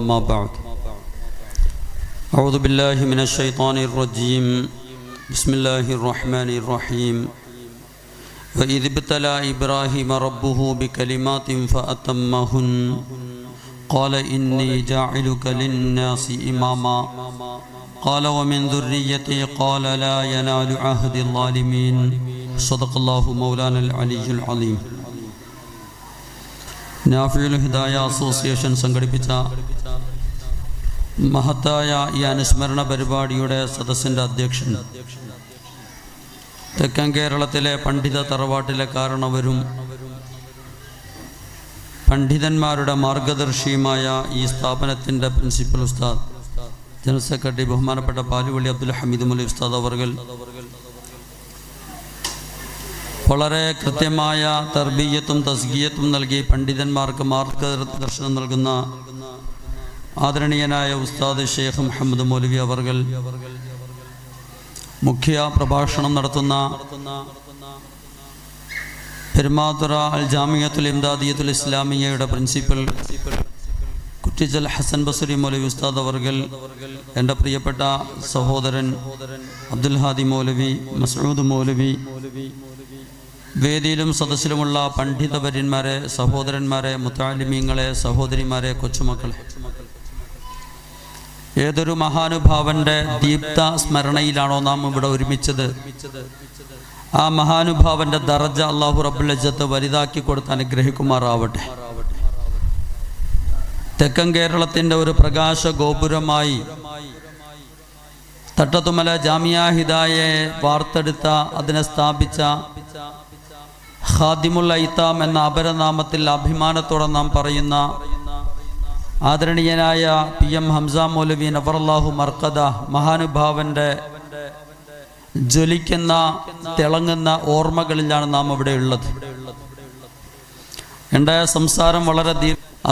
أما بعد أعوذ بالله من الشيطان الرجيم بسم الله الرحمن الرحيم وإذ ابتلى إبراهيم ربه بكلمات فأتمهن قال إني جاعلك للناس إماما قال ومن ذريتي قال لا ينال عهد الظالمين صدق الله مولانا العلي العظيم. നാഫിഉൽ Hidaya association സംഘടിപ്പിച്ച മഹത്തായ ഈ അനുസ്മരണ പരിപാടിയുടെ സദസ്സിൻ്റെ അധ്യക്ഷൻ, തെക്കൻ കേരളത്തിലെ പണ്ഡിത തറവാട്ടിലെ കാരണവരും പണ്ഡിതന്മാരുടെ മാർഗദർശിയുമായ ഈ സ്ഥാപനത്തിൻ്റെ പ്രിൻസിപ്പൽ ഉസ്താദ്, ജനറൽ സെക്രട്ടറി ബഹുമാനപ്പെട്ട പാലുവള്ളി അബ്ദുൽ ഹമീദ് മൗലവി ഉസ്താദ് അവർകൾ വളരെ കൃത്യമായ തർബീയത്തും തസ്കിയത്തും നൽകി പണ്ഡിതന്മാർക്ക് മാർഗദർശനം നൽകുന്ന ആദരണീയനായ ഉസ്താദ് ഷെയ്ഖ് മുഹമ്മദ് മൗലവി അവർകൾ, മുഖ്യ പ്രഭാഷണം നടത്തുന്ന പെരുമാതുറ അൽ ജാമിയത്തുൽ ഇംദാദിയത്തുൽ ഇസ്ലാമിയയുടെ പ്രിൻസിപ്പൽ കുറ്റിച്ചൽ ഹസൻ ബസ്രി മൗലവി ഉസ്താദ് അവർകൾ, എൻ്റെ പ്രിയപ്പെട്ട സഹോദരൻ അബ്ദുൽ ഹാദി മൗലവി, മസ്ഊദ് മൗലവി, വേദിയിലും സദസ്സിലുമുള്ള പണ്ഡിതവര്യന്മാരെ, സഹോദരന്മാരെ, മുത്തഅല്ലിമീങ്ങളെ, സഹോദരിമാരെ, കൊച്ചുമക്കളെ, ഏതൊരു മഹാനുഭാവന്റെ ദീപ്ത സ്മരണയിലാണോ നാം ഇവിടെ ഒരുമിച്ചത്, ആ മഹാനുഭാവന്റെ ദറജ അല്ലാഹു റബ്ബുൽ ഇസ്സത്ത് വലുതാക്കി കൊടുത്ത് അനുഗ്രഹിക്കുമാറാവട്ടെ. തെക്കൻ കേരളത്തിൻ്റെ ഒരു പ്രകാശ ഗോപുരമായി തട്ടത്തുമല ജാമിയ ഹിദായയെ വാർത്തെടുത്ത, അതിനെ സ്ഥാപിച്ച ഖാദിമുൽ ഐതാം എന്ന അപരനാമത്തിൽ അഭിമാനത്തോടെ നാം പറയുന്ന ആദരണീയനായ PM ഹംസ മൗലവി നവറല്ലാഹു മർക്കദ മഹാനുഭാവന്റെ ജ്വലിക്കുന്ന തിളങ്ങുന്ന ഓർമ്മകളിലാണ് നാം ഇവിടെ ഉള്ളത്. എൻ്റെ സംസാരം വളരെ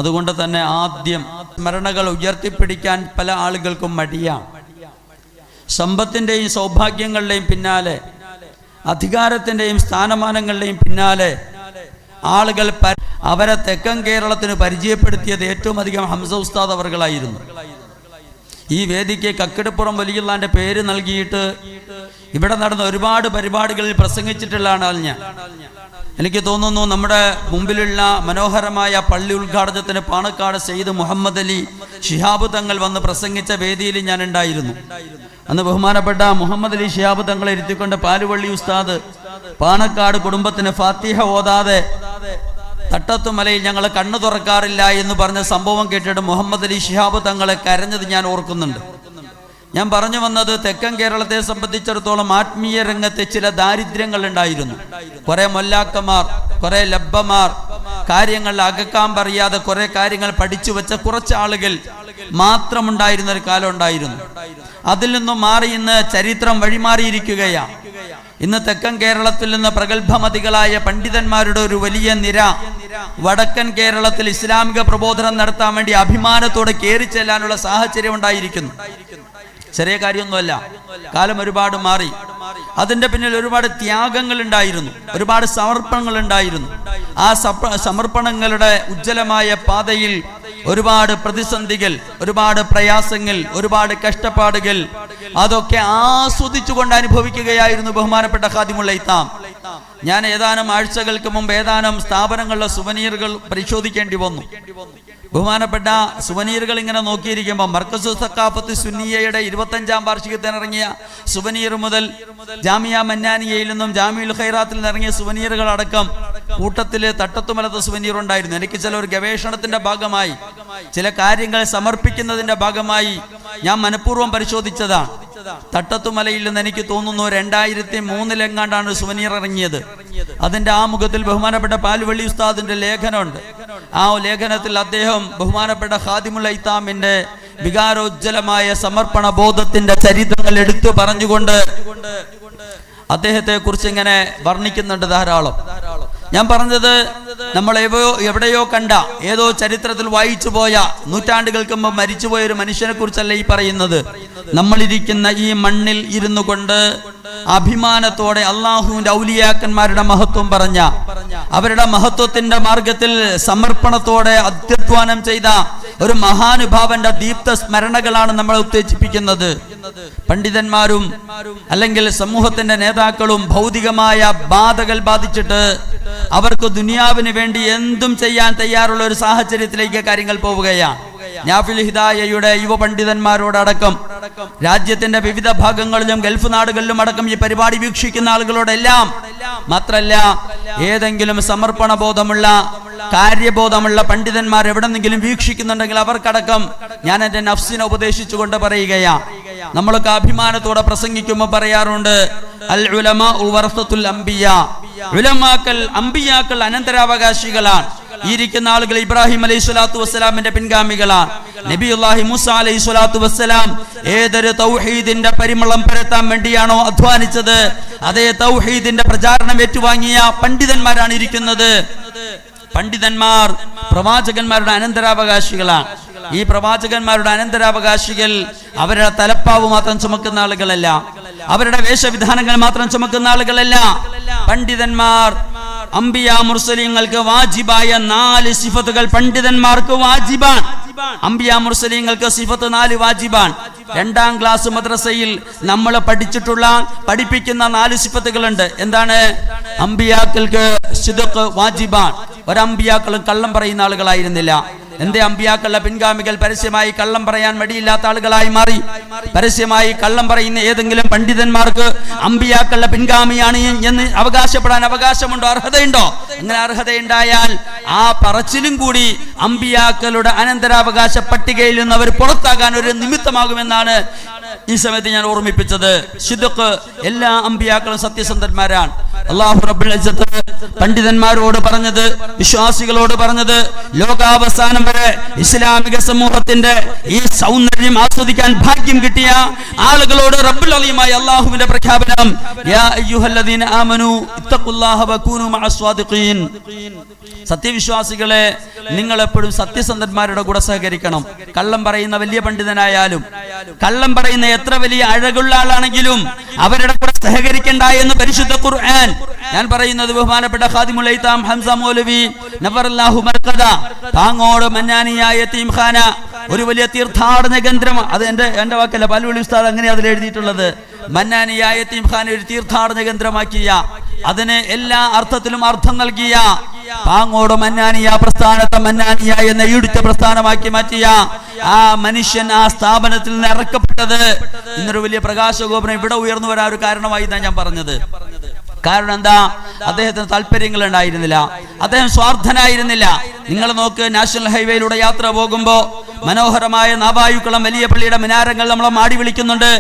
അതുകൊണ്ട് തന്നെ ആദ്യം സ്മരണകൾ ഉയർത്തിപ്പിടിക്കാൻ പല ആളുകൾക്കും മടിയാണ്. സമ്പത്തിൻ്റെയും സൗഭാഗ്യങ്ങളുടെയും പിന്നാലെ, അധികാരത്തിൻ്റെയും സ്ഥാനമാനങ്ങളുടെയും പിന്നാലെ ആളുകൾ അവരെ തെക്കൻ കേരളത്തിന് പരിചയപ്പെടുത്തിയത് ഏറ്റവും അധികം ഹംസ ഉസ്താദ് അവർകളായിരുന്നു. ഈ വേദിക്ക് കക്കിടപ്പുറം വലിയുള്ളാൻ്റെ പേര് നൽകിയിട്ട് ഇവിടെ നടന്ന ഒരുപാട് പരിപാടികളിൽ പ്രസംഗിച്ചിട്ടുള്ള ആളാണ് ഞാൻ. എനിക്ക് തോന്നുന്നു നമ്മുടെ മുമ്പിലുള്ള മനോഹരമായ പള്ളി ഉദ്ഘാടനത്തിന് പാണക്കാട് സെയ്ദ് മുഹമ്മദ് അലി ശിഹാബ് തങ്ങൾ വന്ന് പ്രസംഗിച്ച വേദിയിൽ ഞാൻ ഉണ്ടായിരുന്നു. അന്ന് ബഹുമാനപ്പെട്ട മുഹമ്മദ് അലി ശിഹാബ് തങ്ങളെ ഇരുത്തിക്കൊണ്ട് പാലുവള്ളി ഉസ്താദ് പാണക്കാട് കുടുംബത്തിന് ഫാത്തിഹ ഓതാതെ തട്ടത്തുമലയിൽ ഞങ്ങൾ കണ്ണു തുറക്കാറില്ല എന്ന് പറഞ്ഞ സംഭവം കേട്ടിട്ട് മുഹമ്മദ് അലി ശിഹാബ് തങ്ങളെ കരഞ്ഞത് ഞാൻ ഓർക്കുന്നുണ്ട്. ഞാൻ പറഞ്ഞു വന്നത്, തെക്കൻ കേരളത്തെ സംബന്ധിച്ചിടത്തോളം ആത്മീയ രംഗത്തെ ചില ദാരിദ്ര്യങ്ങൾ ഉണ്ടായിരുന്നു. കുറെ മൊല്ലാക്കമാർ, കുറെ ലബ്ബമാർ, കാര്യങ്ങളിൽ അകക്കാൻ പറയാതെ കുറെ കാര്യങ്ങൾ പഠിച്ചു വെച്ച കുറച്ച് ആളുകൾ മാത്രമുണ്ടായിരുന്ന ഒരു കാലം ഉണ്ടായിരുന്നു. അതിൽ നിന്നും മാറി ഇന്ന് ചരിത്രം വഴിമാറിയിരിക്കുകയാണ്. ഇന്ന് തെക്കൻ കേരളത്തിൽ നിന്ന് പ്രഗത്ഭമതികളായ പണ്ഡിതന്മാരുടെ ഒരു വലിയ നിര വടക്കൻ കേരളത്തിൽ ഇസ്ലാമിക പ്രബോധനം നടത്താൻ വേണ്ടി അഭിമാനത്തോടെ കയറി ചെല്ലാനുള്ള സാഹചര്യം ഉണ്ടായിരിക്കുന്നു. ചെറിയ കാര്യമൊന്നുമല്ല. കാലം ഒരുപാട് മാറി. അതിന്റെ പിന്നിൽ ഒരുപാട് ത്യാഗങ്ങൾ ഉണ്ടായിരുന്നു, ഒരുപാട് സമർപ്പണങ്ങൾ ഉണ്ടായിരുന്നു. ആ സമർപ്പണങ്ങളുടെ ഉജ്ജ്വലമായ പാതയിൽ ഒരുപാട് പ്രതിസന്ധികൾ, ഒരുപാട് പ്രയാസങ്ങൾ, ഒരുപാട് കഷ്ടപ്പാടുകൾ, അതൊക്കെ ആസ്വദിച്ചുകൊണ്ട് അനുഭവിക്കുകയായിരുന്നു ബഹുമാനപ്പെട്ട ഖാദിമുൽ ഐതാം. ഞാൻ ഏതാനും ആഴ്ചകൾക്ക് മുമ്പ് ഏതാനും സ്ഥാപനങ്ങളിലെ സുവനീറുകൾ പരിശോധിക്കേണ്ടി വന്നു. ബഹുമാനപ്പെട്ട സുവനീറുകൾ ഇങ്ങനെ നോക്കിയിരിക്കുമ്പോൾ മർക്കസു സഖാഫത്ത് സുന്നിയയുടെ 25ാം വാർഷികത്തിനിറങ്ങിയ സുവനീർ മുതൽ ജാമിയ മന്നാനിയയിൽ നിന്നും ജാമിഉൽ ഖൈറാത്തിൽ നിന്നിറങ്ങിയ സുവനീറുകൾ അടക്കം കൂട്ടത്തിൽ തട്ടത്തുമലത്തെ സുവനീർ ഉണ്ടായിരുന്നു. എനിക്ക് ചില ഒരു ഗവേഷണത്തിന്റെ ഭാഗമായി, ചില കാര്യങ്ങൾ സമർപ്പിക്കുന്നതിന്റെ ഭാഗമായി ഞാൻ മനഃപൂർവ്വം പരിശോധിച്ചതാണ്. തട്ടത്തുമലയിൽ നിന്ന് എനിക്ക് തോന്നുന്നു 2003 സുവനീർ ഇറങ്ങിയത്. അതിന്റെ ആമുഖത്തിൽ ബഹുമാനപ്പെട്ട പാലുവള്ളി ഉസ്താദിന്റെ ലേഖനമുണ്ട്. ആ ലേഖനത്തിൽ അദ്ദേഹം ബഹുമാനപ്പെട്ട ഖാദിമുൽ ഐതാമിന്റെ വികാരോജ്വലമായ സമർപ്പണ ബോധത്തിന്റെ ചരിത്രങ്ങൾ എടുത്തു പറഞ്ഞുകൊണ്ട് അദ്ദേഹത്തെ കുറിച്ച് ഇങ്ങനെ വർണ്ണിക്കുന്നുണ്ട് ധാരാളം. ഞാൻ പറഞ്ഞത്, നമ്മൾ എവിടെയോ കണ്ട, ഏതോ ചരിത്രത്തിൽ വായിച്ചു പോയ, നൂറ്റാണ്ടുകൾക്ക് മുമ്പ് മരിച്ചുപോയ ഒരു മനുഷ്യനെ കുറിച്ചല്ല ഈ പറയുന്നത്. നമ്മളിരിക്കുന്ന ഈ മണ്ണിൽ ഇരുന്നു കൊണ്ട് അഭിമാനത്തോടെ അള്ളാഹുവിന്റെ ഔലിയാക്കന്മാരുടെ മഹത്വം പറഞ്ഞ, അവരുടെ മഹത്വത്തിന്റെ മാർഗത്തിൽ സമർപ്പണത്തോടെ അധ്വാനം ചെയ്ത ഒരു മഹാനുഭാവന്റെ ദീപ്ത സ്മരണകളാണ് നമ്മളെ ഉത്തേജിപ്പിക്കുന്നത്. പണ്ഡിതന്മാരും അല്ലെങ്കിൽ സമൂഹത്തിന്റെ നേതാക്കളും ഭൗതികമായ ബാധകൾ ബാധിച്ചിട്ട് അവർക്ക് ദുനിയാവിന് വേണ്ടി എന്തും ചെയ്യാൻ തയ്യാറുള്ള ഒരു സാഹചര്യത്തിലേക്ക് കാര്യങ്ങൾ പോവുകയാണ്. നാഫിൽ ഹിദായയുടെ യുവ പണ്ഡിതന്മാരോടടക്കം രാജ്യത്തിന്റെ വിവിധ ഭാഗങ്ങളിലും ഗൾഫ് നാടുകളിലും അടക്കം ഈ പരിപാടി വീക്ഷിക്കുന്ന ആളുകളോടെല്ലാം മാത്രല്ല, ഏതെങ്കിലും സമർപ്പണ ബോധമുള്ള കാര്യബോധമുള്ള പണ്ഡിതന്മാർ എവിടെന്നെങ്കിലും വീക്ഷിക്കുന്നുണ്ടെങ്കിൽ അവർക്കടക്കം ഞാൻ എന്റെ നഫ്സിനെ ഉപദേശിച്ചുകൊണ്ട് പറയുകയാണ്. നമ്മളൊക്കെ അഭിമാനത്തോടെ പ്രസംഗിക്കുമ്പോൾ പറയാറുണ്ട്, അൽ ഉലമാ വറസത്തുൽ അംബിയാ, ഉലമാക്കൾ അംബിയാക്കൾ അനന്തരാവകാശികളാണ്. ഈ ഇരിക്കുന്ന ആളുകൾ ഇബ്രാഹിം അലൈഹി സ്വലാത്തു വസ്സലാമിന്റെ പിൻഗാമികളാണ്. നബിയുല്ലാഹി മൂസ അലൈഹി സ്വലാത്തു വസ്സലാം ഏതൊരു തൗഹീദിന്റെ പരിമളം പരത്താൻ വേണ്ടിയാണോ അധ്വാനിച്ചത്, അതേ തൗഹീദിന്റെ പ്രചാരണം ഏറ്റുവാങ്ങിയ പണ്ഡിതന്മാരാണ് ഇരിക്കുന്നത്. പണ്ഡിതന്മാർ പ്രവാചകന്മാരുടെ അനന്തരാവകാശികളാണ്. ഈ പ്രവാചകന്മാരുടെ അനന്തരാവകാശികൾ അവരുടെ തലപ്പാവ് മാത്രം ചുമക്കുന്ന ആളുകളല്ല, അവരുടെ വേഷവിധാനങ്ങൾ മാത്രം ചുമക്കുന്ന ആളുകളല്ല. പണ്ഡിതന്മാർ അംബിയ മുർസലീങ്ങൾക്ക് വാജിബായ 4 സിഫത്തുകൾ പണ്ഡിതന്മാർക്ക് വാജിബാണ്. അംബിയ മുർസലീങ്ങൾക്ക് സിഫത്ത് 4 വാജിബാണ്. 2ാം ക്ലാസ് മദ്രസയിൽ നമ്മൾ പഠിപ്പിക്കുന്ന 4 സിഫത്തുകളുണ്ട്. എന്താണ്? അംബിയാക്കൾക്ക് സിദ്ഖ് വാജിബാണ്. ഒരംബിയാക്കളും കള്ളം പറയുന്ന ആളുകളായിരുന്നില്ല. എന്റെ അമ്പിയാക്കളുടെ പിൻഗാമികൾ പരസ്യമായി കള്ളം പറയാൻ മടിയില്ലാത്ത ആളുകളായി മാറി. പരസ്യമായി കള്ളം പറയുന്ന ഏതെങ്കിലും പണ്ഡിതന്മാർക്ക് അമ്പിയാക്കളുടെ പിൻഗാമിയാണ് എന്ന് അവകാശപ്പെടാൻ അവകാശമുണ്ടോ, അർഹതയുണ്ടോ? അങ്ങനെ അർഹതയുണ്ടായാൽ ആ പറച്ചിലും കൂടി അമ്പിയാക്കളുടെ അനന്തരാവകാശ പട്ടികയിൽ നിന്ന് അവർ പുറത്താകാൻ ഒരു നിമിത്തമാകുമെന്നാണ് ഈ സമയത്ത് ഞാൻ ഓർമ്മിപ്പിച്ചത്. സിദ്ഖ്, എല്ലാ അമ്പിയാക്കളും സത്യസന്ധന്മാരാണ്. അല്ലാഹു റബ്ബുൽ ഇസ്സത്ത് പണ്ഡിതന്മാരോട് പറഞ്ഞത്, വിശ്വാസികളോട് പറഞ്ഞത്, ലോകാവസാനം വരെ ഇസ്ലാമിക സമൂഹത്തിന്റെ ഈ സൗന്ദര്യം ആസ്വദിക്കാൻ ഭാഗ്യം കിട്ടിയ ആളുകളോട് റബ്ബുൽ അലീമായ അല്ലാഹുവിന്റെ പ്രഖ്യാപനം, യാ അയ്യുഹല്ലദീന ആമനൂ ഇത്തഖുല്ലാഹ വകൂനൂ മഅസ്വാദിഖീൻ. സത്യവിശ്വാസികളെ, നിങ്ങൾ എപ്പോഴും സത്യസന്ധന്മാരുടെ കൂടെ സഹകരിക്കണം. കള്ളം പറയുന്ന വലിയ പണ്ഡിതനായാലും കള്ളം പറയുന്ന എത്ര വലിയ അഴകുള്ള ആളാണെങ്കിലും അവരുടെ കൂടെ സഹകരിക്കണ്ട എന്ന് പരിശുദ്ധ ഖുർആൻ. ഞാൻ പറയുന്നത് ബഹുമാനപ്പെട്ട ഖാദിമുൽ ഐതാം ഹംസ മൗലവി നവറല്ലാഹു മർഖദ പാങ്ങോട് മന്നാനിയായ യതീംഖാന ഒരു വലിയ തീർത്ഥാടന കേന്ദ്രം. അത് എന്റെ വാക്കല്ല, പാലുവള്ളി ഉസ്താദ് അങ്ങനെ അതിൽ എഴുതിയിട്ടുള്ളത്. മന്നാനിയായ യതീംഖാന ഒരു തീർത്ഥാടന കേന്ദ്രമാക്കിയ, അതിന് എല്ലാ അർത്ഥത്തിലും അർത്ഥം നൽകിയ, പാങ്ങോട് മന്നാനിയ പ്രസ്ഥാനത്തെ മന്നാനിയ എന്ന ഈടുറ്റ പ്രസ്ഥാനമാക്കി മാറ്റിയ ആ മനുഷ്യൻ ആ സ്ഥാപനത്തിൽ നിന്ന് ഇറക്കപ്പെട്ടത് ഇന്നൊരു വലിയ പ്രകാശഗോപുരം ഇവിടെ ഉയർന്നു വരാൻ ഒരു കാരണമായി എന്നാണ് ഞാൻ പറഞ്ഞത്. കാരണം എന്താ? അദ്ദേഹത്തിന് താല്പര്യങ്ങൾ ഉണ്ടായിരുന്നില്ല, അദ്ദേഹം സ്വാർത്ഥനായിരുന്നില്ല. നിങ്ങൾ നോക്ക്, നാഷണൽ ഹൈവേയിലൂടെ യാത്ര പോകുമ്പോ മനോഹരമായ നാവായുക്കുളം വലിയ പള്ളിയുടെ മിനാരങ്ങൾ നമ്മളെ മാടി വിളിക്കുന്നുണ്ട്.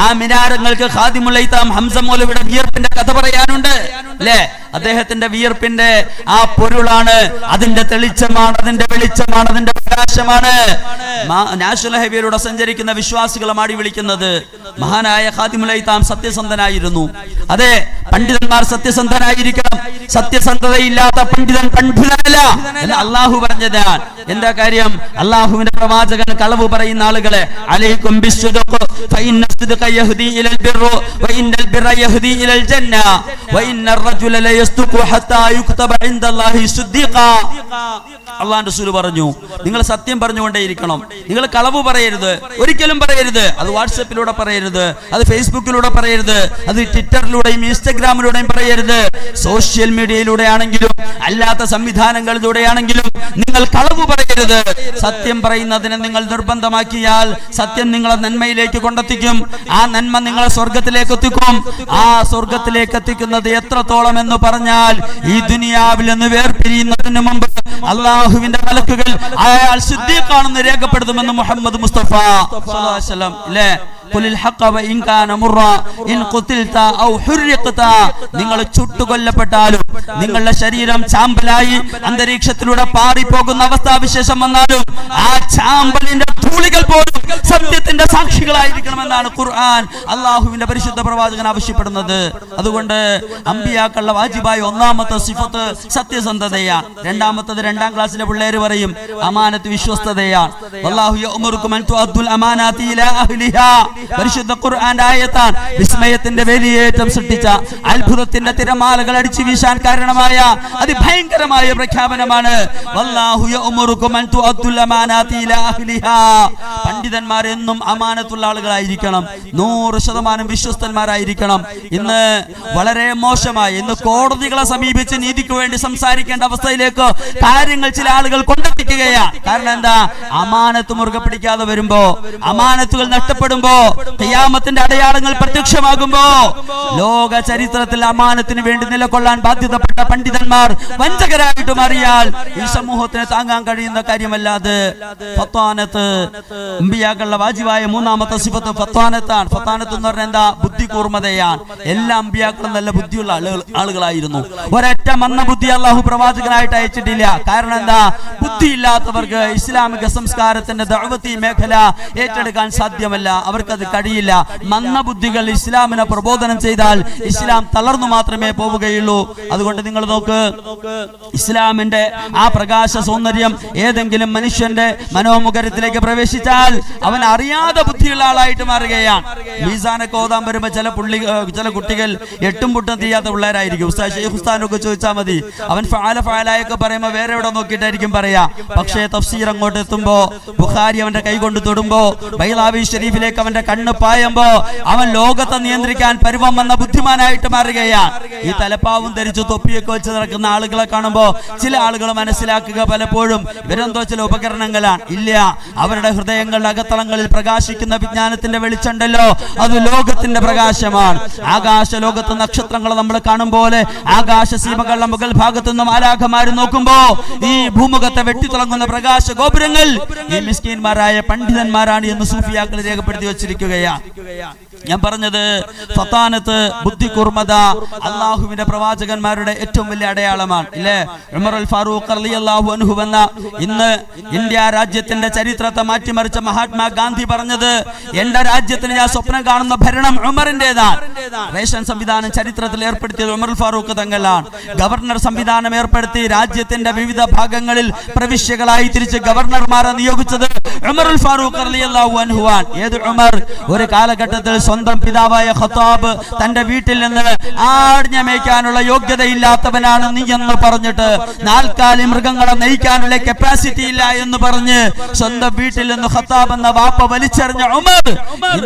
ആ മിനാരങ്ങൾക്ക് ഖാദിമുൽ ഐതാം ഹംസ മൗലവിയുടെ വിയർപ്പിന്റെ കഥ പറയാനുണ്ട് അല്ലേ? അദ്ദേഹത്തിന്റെ വിയർപ്പിന്റെ ആ പൊരുളാണ്, അതിന്റെ തെളിച്ചമാണ്, അതിന്റെ വെളിച്ചമാണ്, അതിന്റെ പ്രകാശമാണ് നാഷണൽ ഹൈവേയിലൂടെ സഞ്ചരിക്കുന്ന വിശ്വാസികളെ മാടി വിളിക്കുന്നത്. മഹാനായ ഖാദിമുൽ ഐതാം സത്യസന്ധനായിരുന്നു. അതെ, പണ്ഡിതന്മാർ സത്യസന്ധനായിരിക്കണം. സത്യസന്ധതയില്ലാത്ത പണ്ഡിതൻ പണ്ഡിതനല്ല എന്ന് അള്ളാഹു പറഞ്ഞതാണ്. എന്താ കാര്യം? അള്ളാഹുവിന്റെ പ്രവാചകൻ കളവ് പറയുന്ന ആളുകളെ, അലൈക്കും ബിസ്സുദ്ഖ് ഫഇന്ന الصدق يهدي إلى البر وإن البر يهدي إلى الجنة وإن الرجل لا يصدق حتى يكتب عند الله صديقا. അള്ളാഹുവിന്റെ റസൂൽ പറഞ്ഞു, നിങ്ങൾ സത്യം പറഞ്ഞുകൊണ്ടേയിരിക്കണം, നിങ്ങൾ കളവ് പറയരുത്, ഒരിക്കലും പറയരുത്. അത് വാട്സാപ്പിലൂടെ പറയരുത്, അത് ഫേസ്ബുക്കിലൂടെ പറയരുത്, അത് ട്വിറ്ററിലൂടെയും ഇൻസ്റ്റഗ്രാമിലൂടെയും പറയരുത്. സോഷ്യൽ മീഡിയയിലൂടെ ആണെങ്കിലും അല്ലാത്ത സംവിധാനങ്ങളിലൂടെയാണെങ്കിലും നിങ്ങൾ കളവ് പറയരുത്. സത്യം പറയുന്നതിനെ നിങ്ങൾ നിർബന്ധമാക്കിയാൽ സത്യം നിങ്ങളെ നന്മയിലേക്ക് കൊണ്ടെത്തിക്കും. ആ നന്മ നിങ്ങളെ സ്വർഗത്തിലേക്ക് എത്തിക്കും. ആ സ്വർഗത്തിലേക്ക് എത്തിക്കുന്നത് എത്രത്തോളം എന്ന് പറഞ്ഞാൽ, ഈ ദുനിയാവിൽ നിന്ന് വേർപിരിയുന്നതിന് മുമ്പ് അള്ളാഹുവിന്റെ മലക്കുകൾ അയാൾ സിദ്ദീഖാണെന്ന് രേഖപ്പെടുത്തുമെന്ന് മുഹമ്മദ് മുസ്തഫ സ്വല്ലല്ലാഹു അലൈഹി വസല്ലം ഇല്ലേ? നിങ്ങൾ ചുട്ടുകൊല്ലപ്പെട്ടാലും, നിങ്ങളുടെ ശരീരം ചാമ്പലായി അന്തരീക്ഷത്തിലൂടെ പാറിപ്പോകുന്ന അവസ്ഥാവിശേഷം വന്നാലും, ആ ചാമ്പലിന്റെ ധൂളികൾ പോലും സത്യത്തിന്റെ സാക്ഷികളായിരിക്കണമെന്നാണ് ഖുർആൻ അള്ളാഹുവിന്റെ പരിശുദ്ധ പ്രവാചകൻ ആവശ്യപ്പെടുന്നത്. അതുകൊണ്ട് അമ്പിയാക്കളുടെ വാജിബായ 1ാമത്തെ സിഫത്ത് സത്യസന്ധതയാണ്. 2ാമത്തത് 2ാം ക്ലാസ്സിലെ പിള്ളേര് പറയും, അമാനത്ത് വിശ്വസ്തതയാണ്. അല്ലാഹു യഅ്മുറുകും അൻ തുഅദ്ദുൽ അമാനാതി ഇലാ അഹ്ലിഹാ. പരിശുദ്ധ ഖുർആന്റെ ആയത്താൻ. വിസ്മയത്തിന്റെ വേലിയേറ്റം സൃഷ്ടിച്ച, അത്ഭുതത്തിന്റെ തിരമാലകൾ അടിച്ചു വീശാൻ കാരണമായ അതിഭയങ്കരമായ പ്രഖ്യാപനമാണ്. വല്ലാഹു യഅ്മുറുകും അൻ തുഅദ്ദുൽ അമാനാതി ഇലാ അഹ്ലിഹാ. പണ്ഡിതന്മാർ എന്നും അമാനത്തുള്ള ആളുകളായിരിക്കണം, 100% വിശ്വസ്തന്മാരായിരിക്കണം. ഇന്ന് വളരെ മോശമായി, ഇന്ന് കോടതികളെ സമീപിച്ച് നീതിക്ക് വേണ്ടി സംസാരിക്കേണ്ട അവസ്ഥയിലേക്ക് കാര്യങ്ങൾ ചില ആളുകൾ കൊണ്ടെത്തിക്കുകയാണ്. കാരണം എന്താ? അമാനത്ത് മുറുകെ പിടിക്കാതെ വരുമ്പോ, അമാനത്തുകൾ നഷ്ടപ്പെടുമ്പോ, ഖിയാമത്തിന്റെ അടയാളങ്ങൾ പ്രത്യക്ഷമാകുമ്പോ, ലോക ചരിത്രത്തിൽ അമാനത്തിന് വേണ്ടി നിലകൊള്ളാൻ ബാധ്യതപ്പെട്ട പണ്ഡിതന്മാർ വഞ്ചകരായിട്ട് മാറിയാൽ ഈ സമൂഹത്തിന് താങ്ങാൻ കഴിയുന്ന കാര്യമല്ലാതെ. ഫത്വാനത്ത് അമ്പിയാക്കളുടെ വാജിബായ മൂന്നാമത്തെ സിഫത്ത് ഫത്വാനത്താണ്. ഫത്വാനത്ത് എന്ന് പറഞ്ഞാൽ എന്താ? ബുദ്ധി കൂർമ്മതയാണ്. എല്ലാ അമ്പിയാക്കളും നല്ല ബുദ്ധിയുള്ള ആളുകളായിരുന്നു. ഒരൊറ്റ മന്ദബുദ്ധി അള്ളാഹു പ്രവാചകനായിട്ട് അയച്ചിട്ടില്ല. കാരണം എന്താ? ബുദ്ധിയില്ലാത്തവർക്ക് ഇസ്ലാമിക സംസ്കാരത്തിന്റെ ദഅവത്തി മേഖല ഏറ്റെടുക്കാൻ സാധ്യമല്ല, അവർക്കത് കഴിയില്ല. മന്ദബുദ്ധികൾ ഇസ്ലാമിനെ പ്രബോധനം ചെയ്താൽ ഇസ്ലാം തളർന്നു മാത്രമേ പോവുകയുള്ളൂ. അതുകൊണ്ട് നിങ്ങൾ നോക്ക്, ഇസ്ലാമിന്റെ ആ പ്രകാശ സൗന്ദര്യം ഏതെങ്കിലും മനുഷ്യന്റെ മനോമുഖരത്തിലേക്ക് പ്രവേശിച്ചാൽ അവൻ അറിയാതെ ബുദ്ധിയുള്ള ആളായിട്ട് മാറുകയാണ്. മീസാനൊക്കെ ഓതാൻ വരുമ്പോ ചില കുട്ടികൾ എട്ടും പൊട്ടും തീയാത്ത പിള്ളേരായിരിക്കും. ഉസ്താനൊക്കെ ചോദിച്ചാൽ മതി, അവൻ ഫഅലായൊക്കെ പറയുമ്പോ വേറെ എവിടെ നോക്കിയിട്ടായിരിക്കും പറയാ. പക്ഷേ തഫ്സീർ അങ്ങോട്ട് എത്തുമ്പോ, ബുഖാരി അവന്റെ കൈ കൊണ്ട് തൊടുമ്പോ, ബൈളാവി ഷരീഫിലേക്ക് അവന്റെ കണ്ണ് പായുമ്പോ അവൻ ലോകത്തെ നിയന്ത്രിക്കാൻ പരുവം വന്ന ബുദ്ധിമാനായിട്ട് മാറുകയാണ്. ഈ തലപ്പാവും ധരിച്ചു തൊപ്പിയൊക്കെ വെച്ച് നടക്കുന്ന ആളുകളെ കാണുമ്പോ ചില ആളുകൾ മനസ്സിലാക്കുക പലപ്പോഴും ഇവരെന്തോ ചില ഉപകരണങ്ങളാണ്. ഇല്ല, അവരുടെ ഹൃദയങ്ങളുടെ അകത്തളങ്ങളിൽ പ്രകാശിക്കുന്ന വിജ്ഞാനത്തിന്റെ വെളിച്ചമുണ്ടല്ലോ, അത് ലോകത്തിന്റെ പ്രകാശമാണ്. ആകാശ ലോകത്ത് നക്ഷത്രങ്ങൾ നമ്മൾ കാണും പോലെ ആകാശ സീമകളുടെ മുകൾ ഭാഗത്തു നിന്നും ആലാഖമാര് നോക്കുമ്പോ ഈ ഭൂമുഖത്തെ വെട്ടിത്തിളങ്ങുന്ന പ്രകാശ ഗോപുരങ്ങൾ ഈ മിസ്കീന്മാരായ പണ്ഡിതന്മാരാണ് എന്ന് സൂഫിയാക്കൾ രേഖപ്പെടുത്തി വച്ചിരിക്കുകയാണ്. ഞാൻ പറഞ്ഞത് ഫത്താനത്ത്, ബുദ്ധി കൂർമ്മത അള്ളാഹുവിന്റെ പ്രവാചകന്മാരുടെ ഏറ്റവും വലിയ അടയാളമാണ്. ഇല്ലേ? ഉമർ അൽ ഫാറൂഖ് റളിയല്ലാഹു അൻഹു എന്ന ഇന്ന് ഇന്ത്യ രാജ്യത്തിന്റെ ചരിത്രത്തെ മാറ്റിമറിച്ച മഹാത്മാഗാന്ധി പറഞ്ഞത്, എന്റെ രാജ്യത്തിന് ഞാൻ സ്വപ്നം കാണുന്ന ഭരണം ഉമറിന്റേതാണ്. റേഷൻ സംവിധാനം ചരിത്രത്തിൽ ഏർപ്പെടുത്തിയത് ഉമർ ഫാറൂഖ് തങ്ങളാണ്. ഗവർണർ സംവിധാനം ഏർപ്പെടുത്തി രാജ്യത്തിന്റെ വിവിധ ഭാഗങ്ങളിൽ പ്രവിശ്യകളായി തിരിച്ച് ഗവർണർമാരെ നിയോഗിച്ചത് ഉമർ ഫാറൂഖ് റളിയല്ലാഹു അൻഹു ആണ്. ഏത് ഉമർ? ഒരു കാലഘട്ടത്തിൽ സ്വന്തം പിതാവായ ഖത്താബ് തന്റെ വീട്ടിൽ നിന്ന് ആടിനെ മേയ്ക്കാനുള്ള യോഗ്യതയില്ലാത്തവനാണ് നീ എന്ന് പറഞ്ഞിട്ട്, നാൽക്കാലി മൃഗങ്ങളെ നയിക്കാനുള്ള കപ്പാസിറ്റി ഇല്ല എന്ന് പറഞ്ഞ് സ്വന്തം വീട്ടിൽ നിന്ന് ഖത്താബ് എന്ന വാപ്പ വലിച്ചെറിഞ്ഞ ഉമർ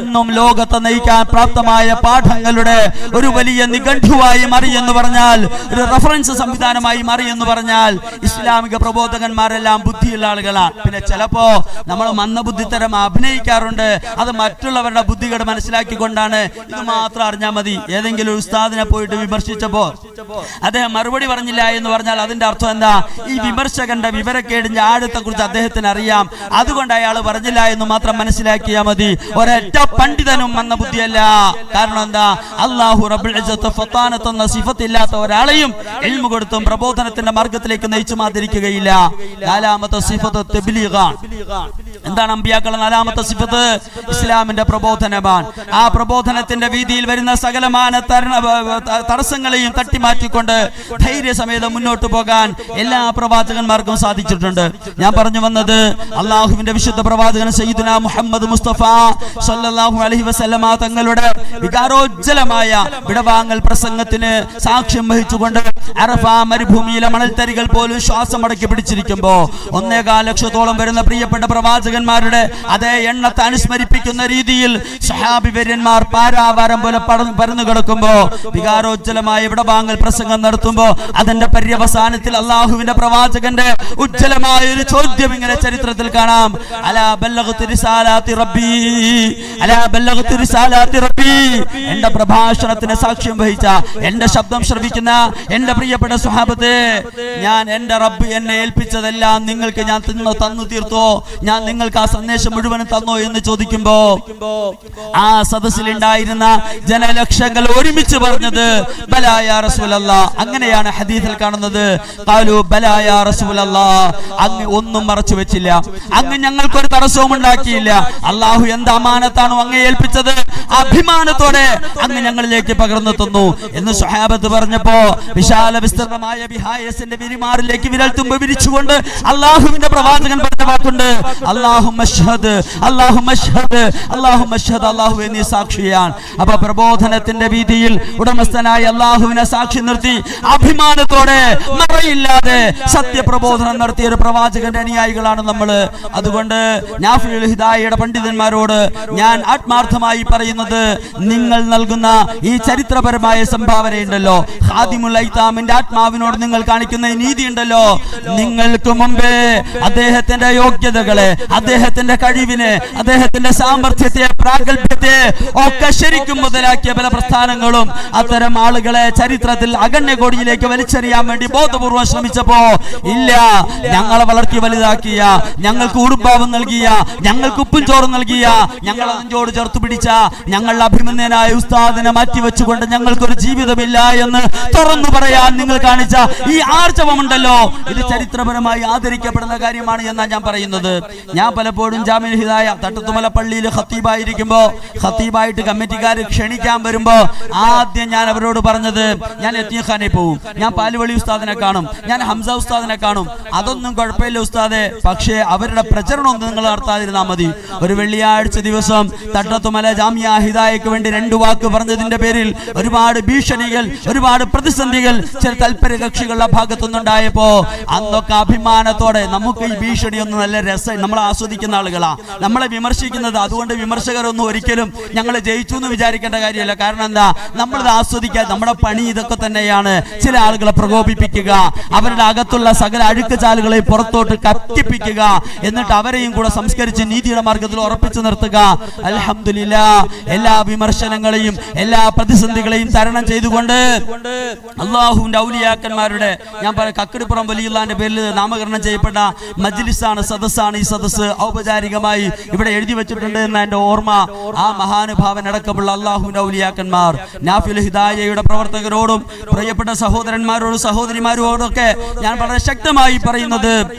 ഇന്നും ലോകത്തെ നയിക്കാൻ പ്രാപ്തമായ പാഠങ്ങളുടെ ഒരു വലിയ നിഘണ്ടുവായി മാറി എന്ന് പറഞ്ഞാൽ, ഒരു റഫറൻസ് സംവിധാനമായി മാറി എന്ന് പറഞ്ഞാൽ, ഇസ്ലാമിക പ്രബോധകന്മാരെല്ലാം ബുദ്ധിയുള്ള ആളുകളാണ്. പിന്നെ ചിലപ്പോ നമ്മൾ മന്ദബുദ്ധിത്തരം അഭിനയിക്കാറുണ്ട്. അത് മറ്റുള്ളവരുടെ ബുദ്ധികേട് മനസ്സിലാക്കിക്കൊണ്ടാണ്. ഇത് മാത്രം അറിഞ്ഞാൽ മതി. ഏതെങ്കിലും ഒരു ഉസ്താദിനെ പോയിട്ട് വിമർശിച്ചപ്പോ അദ്ദേഹം മറുപടി പറഞ്ഞില്ല എന്ന് പറഞ്ഞാൽ അതിന്റെ അർത്ഥം എന്താ? ഈ വിമർശകന്റെ വിവരക്കേടിന്റെ ആഴത്തെ കുറിച്ച് അദ്ദേഹത്തിന് അറിയാം, അതുകൊണ്ട് അയാൾ പറഞ്ഞില്ല എന്ന് മാത്രം മനസ്സിലാക്കിയാൽ മതി. ഒരൊറ്റ പണ്ഡിതനും വന്ന ബുദ്ധിയല്ല. കാരണം എന്താ? അല്ലാഹു റബ്ബുൽ ഇസ്സത്ത് ഫത്താനത്ത് എന്ന സിഫത്ത് ഇല്ലാത്ത ഒരാളെയും ഇൽമു കൊടുത്തും പ്രബോധനത്തിന്റെ മാർഗത്തിലേക്ക് നയിച്ചു മാതിരിക്കുകയില്ല. നാലാമത്തെ സിഫത്ത് തബ്ലീഗാണ്. എന്താണ് അമ്പിയാക്കളുടെ നാലാമത്തെ സിഫത്ത്? ഇസ്ലാമിന്റെ പ്രബോധനമാണ്. ആ പ്രബോധനത്തിന്റെ വീതിയിൽ വരുന്ന സകലമാന തടസ്സങ്ങളെയും തട്ടിമാറ്റിക്കൊണ്ട് ധൈര്യസമേതം മുന്നോട്ട് പോകാൻ എല്ലാ പ്രവാചകന്മാർക്കും സാധിച്ചിട്ടുണ്ട്. ഞാൻ പറഞ്ഞു വന്നത്, അള്ളാഹുവിന്റെ വിശുദ്ധ പ്രവാചകൻ സയ്യിദുനാ മുഹമ്മദ് മുസ്തഫ സല്ലല്ലാഹു അലൈഹി വസല്ലമ തങ്ങളുടെ വികാരോജ്ജലമായ വിടവാങ്ങൽ പ്രസംഗത്തിന് സാക്ഷ്യം വഹിച്ചുകൊണ്ട് അറഫ മരുഭൂമിയിലെ മണൽത്തരികൾ പോലും ശ്വാസം അടക്കി പിടിച്ചിരിക്കുമ്പോ 1.25 ലക്ഷത്തോളം വരുന്ന പ്രിയപ്പെട്ട പ്രവാചകന്മാരുടെ അതേ എണ്ണത്തെ അനുസ്മരിപ്പിക്കുന്ന രീതിയിൽ സഹാബി വര്യന്മാർ പാരാവാരം പോലെ പരന്നു കിടക്കുമ്പോ വികാരോജ്ജലമായ വിടവാങ്ങൽ പ്രസംഗം നടത്തുമ്പോ അതിന്റെ പര്യവസാനത്തിൽ അള്ളാഹുവിന്റെ പ്രവാചകന്റെ ഉജ്ജ്വലമായ ഒരു ചോദ്യം ഇങ്ങനെ ചരിത്രത്തിൽ കാണാം. അലാ ബല്ലഗ്തു റിസാലാത്തി റബ്ബി, അലാ ബല്ലഗ്തു റിസാലാത്തി റബ്ബി. എന്റെ പ്രഭാഷണത്തിന് സാക്ഷ്യം വഹിച്ച, എന്റെ ശബ്ദം ശ്രവിക്കുന്ന എന്റെ പ്രിയപ്പെട്ട സ്വഹാബത്തെ, ഞാൻ എന്റെ റബ്ബ് എന്നെ ഏൽപ്പിച്ചതെല്ലാം നിങ്ങൾക്ക് ഞാൻ തന്നു തീർത്തോ? ഞാൻ നിങ്ങൾക്ക് ആ സന്ദേശം മുഴുവനും തന്നോ എന്ന് ചോദിക്കുമ്പോ ആ സദസ്സിലുണ്ടായിരുന്ന ജനലക്ഷങ്ങൾ ഒരുമിച്ച് പറഞ്ഞത് ബലാ യാ റസൂലല്ലാഹ്. അങ്ങനെയാണ് ഹദീസിൽ കാണുന്നത്. ഖാലു ബലാ യാ റസൂലല്ലാഹ്. അങ്ങ് ഒന്നും മറച്ചു വെച്ചില്ല, അങ്ങ് ഞങ്ങൾക്കൊരു തടസ്സവും ഉണ്ടാക്കിയില്ല. അള്ളാഹു എന്ത് അമാനത്താണോ അങ്ങ് ഏൽപ്പിച്ചത്, അഭിമാനത്തോടെ അങ്ങ് ഞങ്ങളിലേക്ക് പകർന്നു തന്നു എന്ന് സ്വഹാബത്ത് പറഞ്ഞപ്പോ വിശാല വിസ്തൃതമായ ബിഹായസിന്റെ വിരിമാറിലേക്ക് വിരൽ തുമ്പ് വിരിച്ചുകൊണ്ട് അള്ളാഹുവിന്റെ പ്രവാചകൻ പറഞ്ഞ വാക്കുണ്ട്, അല്ലാഹുമ്മ അഷ്ഹദ് അല്ലാഹുമ്മ അഷ്ഹദ് അല്ലാഹുമ്മ അഷ്ഹദ്, അല്ലാഹുവേ നീ സാക്ഷിയാണ്. അപ്പൊ പ്രബോധനത്തിന്റെ വീതിയിൽ ഉടമസ്ഥനായ അല്ലാഹുവിനെ സാക്ഷി നിർത്തി അഭിമാനത്തോടെ മറയില്ലാതെ സത്യപ്രബോധനം നടത്തിയ ഒരു പ്രവാചകന്റെ അനുയായികളാണ് നമ്മൾ. അതുകൊണ്ട് നാഫിഉൽ ഹിദായയുടെ പണ്ഡിതന്മാരോട് ഞാൻ ആത്മാർത്ഥമായി പറയുന്നത്, നിങ്ങൾ നൽകുന്ന ഈ ചരിത്രപരമായ സംഭാവനയുണ്ടല്ലോ, ഖാദിമുൽ ഐതാമിന്റെ ആത്മാവിനോട് നിങ്ങൾ കാണിക്കുന്ന ഈ നീതി ഉണ്ടല്ലോ, നിങ്ങൾക്ക് മുമ്പേ അദ്ദേഹത്തിന്റെ യോഗ്യതകളെ, അദ്ദേഹത്തിന്റെ കഴിവിനെ, അദ്ദേഹത്തിന്റെ സാമർഥ്യത്തെ, പ്രാഗൽഭ്യത്തെ ഒക്കെ ശരിക്കും മുതലാക്കിയ പല പ്രസ്ഥാനങ്ങളും അത്തരം ആളുകളെ ചരിത്രത്തിൽ അഗണ്യകോടിയിലേക്ക് വലിച്ചെറിയാൻ വേണ്ടി ബോധപൂർവം ശ്രമിച്ചപ്പോ, ഇല്ല, ഞങ്ങളെ വളർത്തി വലുതാക്കിയ, ഞങ്ങൾക്ക് ഉടുപ്പാവും നൽകിയ, ഞങ്ങൾക്ക് ഉപ്പും ചോറും നൽകിയ, ഞങ്ങളെ നെഞ്ചോട് ചേർത്ത് പിടിച്ച ഞങ്ങളുടെ അഭിമന്യനായ ഉസ്താദിനെ മാറ്റിവെച്ചുകൊണ്ട് ഞങ്ങൾക്കൊരു ജീവിതമില്ല എന്ന് തുറന്നു പറയാൻ നിങ്ങൾ കാണിച്ച ഈ ആർജവമുണ്ടല്ലോ, ഇത് ചരിത്രപരമായി ആദരിക്കപ്പെടുന്ന കാര്യമാണ് എന്നാണ് ഞാൻ പറയുന്നത്. ഞാൻ പലപ്പോഴും ജാമിഉൽ ഹിദായ തട്ടത്തുമല പള്ളിയിൽ ഖത്തീബായിരിക്കുമ്പോ, ഖത്തീബായിട്ട് കമ്മിറ്റിക്കാർ ക്ഷണിക്കാൻ വരുമ്പോ ആദ്യം ഞാൻ അവരോട് പറഞ്ഞത്, ഞാൻ യതീംഖാനയിൽ പോവും, ഞാൻ പാലുവളി ഉസ്താദിനെ കാണും, ഞാൻ ഹംസ ഉസ്താദിനെ കാണും, അതൊന്നും കുഴപ്പമില്ല ഉസ്താദെ, പക്ഷേ അവരുടെ പ്രചരണം ഒന്നും നിങ്ങൾ നടത്താതിരുന്നാൽ മതി. ഒരു വെള്ളിയാഴ്ച ദിവസം തട്ടത്തുമല ജാമിയ ഹിദായക്ക് വേണ്ടി 2 വാക്ക് പറഞ്ഞതിന്റെ പേരിൽ ഒരുപാട് ഭീഷണികൾ, ഒരുപാട് പ്രതിസന്ധികൾ ചില താല്പര്യ കക്ഷികളുടെ ഭാഗത്തുനിന്നുണ്ടായപ്പോ അന്നൊക്കെ അഭിമാനത്തോടെ, നമുക്ക് ഈ ഭീഷണിയൊന്നും നല്ല രസം, നമ്മൾ ആസ്വദിക്കുന്ന ആളുകളാ, നമ്മളെ വിമർശിക്കുന്നത്, അതുകൊണ്ട് വിമർശകരൊന്നും ഒരിക്കലും ഞങ്ങൾ ജയിച്ചു എന്ന് വിചാരിക്കേണ്ട കാര്യമല്ല. കാരണം എന്താ, നമ്മളത് ആസ്വദിക്കുക, നമ്മുടെ പണി ഇതൊക്കെ തന്നെയാണ്. ചില ആളുകളെ പ്രകോപിപ്പിക്കുക, അവരുടെ അകത്തുള്ള സകല അഴുക്ക് ചാലുകളെ പുറത്തോട്ട് കത്തിപ്പിക്കുക, എന്നിട്ട് അവരെയും കൂടെ സംസ്കരിച്ച് നീതിയുടെ മാർഗത്തിൽ ഉറപ്പിച്ചു നിർത്തുക. അൽഹംദുലില്ലാഹ്, എല്ലാ വിമർശനങ്ങളെയും എല്ലാ പ്രതിസന്ധികളെയും തരണം ചെയ്തുകൊണ്ട് അള്ളാഹുവിന്റെ ഔലിയാക്കന്മാരുടെ, ഞാൻ പറയാം, കക്കടിപ്പുറം വലിയുള്ളാന്റെ പേരിൽ നാമകരണം ചെയ്യപ്പെട്ട മജ്ലിസാണ്, സദസ്സാണ് ഈ സദസ്സ്. ഔപചാരികമായി ഇവിടെ എഴുതി വെച്ചിട്ടുണ്ട് എന്ന എന്റെ ഓർമ്മ. ആ മഹാനുഭാവൻ അടക്കമുള്ള അള്ളാഹുവിന്റെ ഔലിയാക്കന്മാർ, നാഫിഉൽ ഹിദായയുടെ പ്രവർത്തകരോടും പ്രിയപ്പെട്ട സഹോദരന്മാരോടും സഹോദരിമാരോടൊക്കെ ഞാൻ വളരെ ശക്തമായി പറയുന്നത്,